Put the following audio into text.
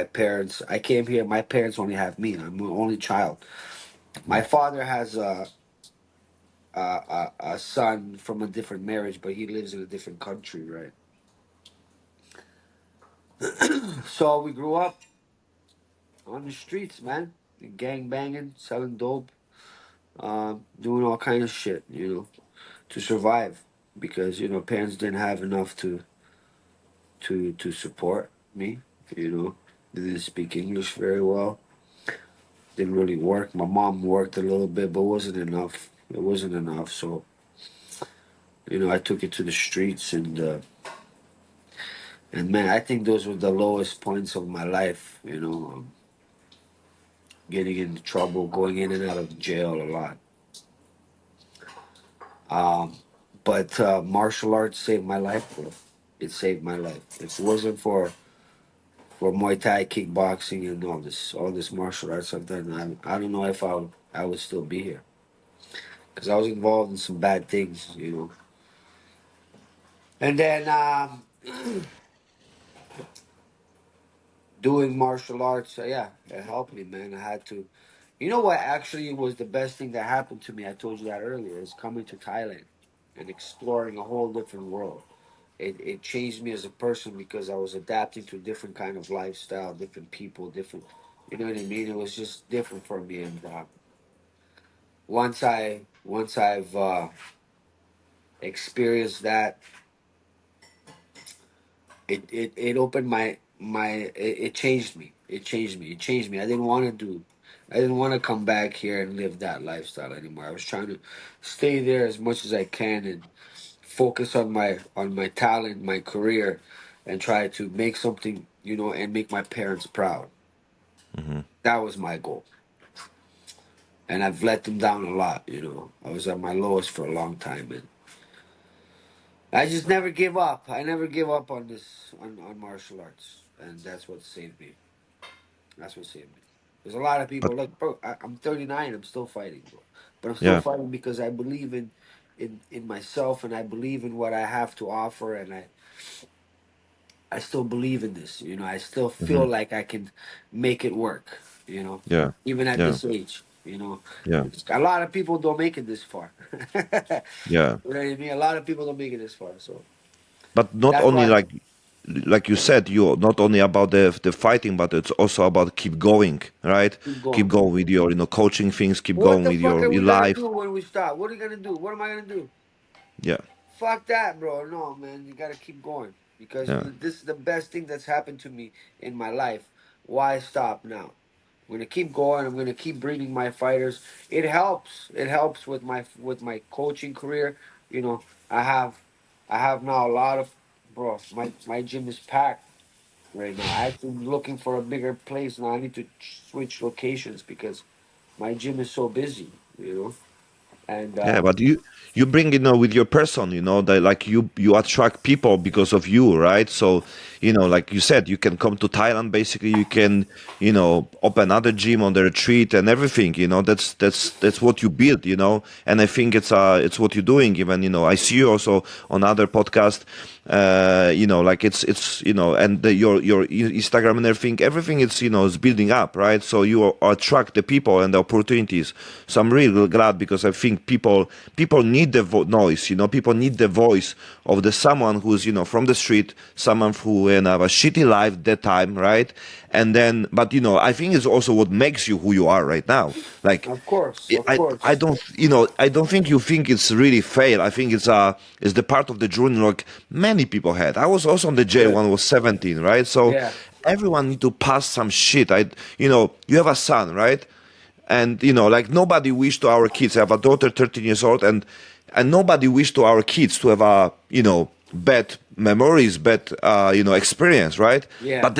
parents. I came here. My parents only have me. I'm the only child. My father has a son from a different marriage, but he lives in a different country, right? So we grew up on the streets, man, gang banging, selling dope, doing all kind of shit, to survive, because parents didn't have enough to support me. They didn't speak English very well. Didn't really work. My mom worked a little bit, but wasn't enough. It wasn't enough. So I took it to the streets, and man, I think those were the lowest points of my life. Getting into trouble, going in and out of jail a lot. Um, but martial arts saved my life, bro. It saved my life. If it wasn't for Muay Thai, kickboxing, and all this martial arts I've done, I don't know if I would still be here, because I was involved in some bad things. And then doing martial arts, yeah, it helped me, man. I had to. You know what actually was the best thing that happened to me? I told you that earlier. Is coming to Thailand and exploring a whole different world. It changed me as a person, because I was adapting to a different kind of lifestyle, different people, different. You know what I mean? It was just different for me, and once I've experienced that, it opened it changed me. It changed me. I didn't want to come back here and live that lifestyle anymore. I was trying to stay there as much as I can and focus on my talent, my career, and try to make something, and make my parents proud. Hmm. That was my goal. And I've let them down a lot. I was at my lowest for a long time, and I just never give up. I never give up on on martial arts, and that's what saved me. That's what saved me. There's a lot of But people like, bro. I'm 39. I'm still fighting, bro. But I'm still yeah. fighting because I believe in myself, and I believe in what I have to offer, and I still believe in this. I still Hmm. feel like I can make it work. Yeah. Even at Yeah. this age. Yeah. A lot of people don't make it this far. You know Yeah. what I mean? A lot of people don't make it this far. So But not that's only why. like you said, you not only about the fighting, but it's also about keep going, right? Keep Keep going. going with your coaching things. Keep What going the with fuck are your we gonna life. do when we stop? What are we gonna do? What am I gonna do? Yeah. Fuck that, bro. No, man. You gotta keep going, because Yeah. this is the best thing that's happened to me in my life. Why stop now? I'm gonna keep going. I'm gonna keep bringing my fighters. It helps. It helps with my coaching career. You know, I have I have now a lot of, bro. My gym is packed right now. I actually looking for a bigger place now. I need to switch locations because my gym is so busy. And Yeah, but you bring with your person, that like you attract people because of you, right? So, like you said, you can come to Thailand. Basically, you can open another gym on the retreat and everything. That's what you build, And I think it's what you're doing. Even I see you also on other podcast. Like it's and your Instagram and everything is building up, right? So you attract the people and the opportunities. So I'm really glad, because I think people need the noise. People need the voice of the someone who's from the street, someone who have a shitty life that time, right? And then, but I think it's also what makes you who you are right now. Like of course, of I course. don't I don't think you think it's really fail. I think it's the part of the journey like many people had. I was also on the jail Yeah, when I was 17, right? So yeah. everyone need to pass some shit. You have a son, right? And like nobody wish to our kids. I have a daughter 13 years old, and nobody wish to our kids to have a bad memories, bad experience, right? Yeah. But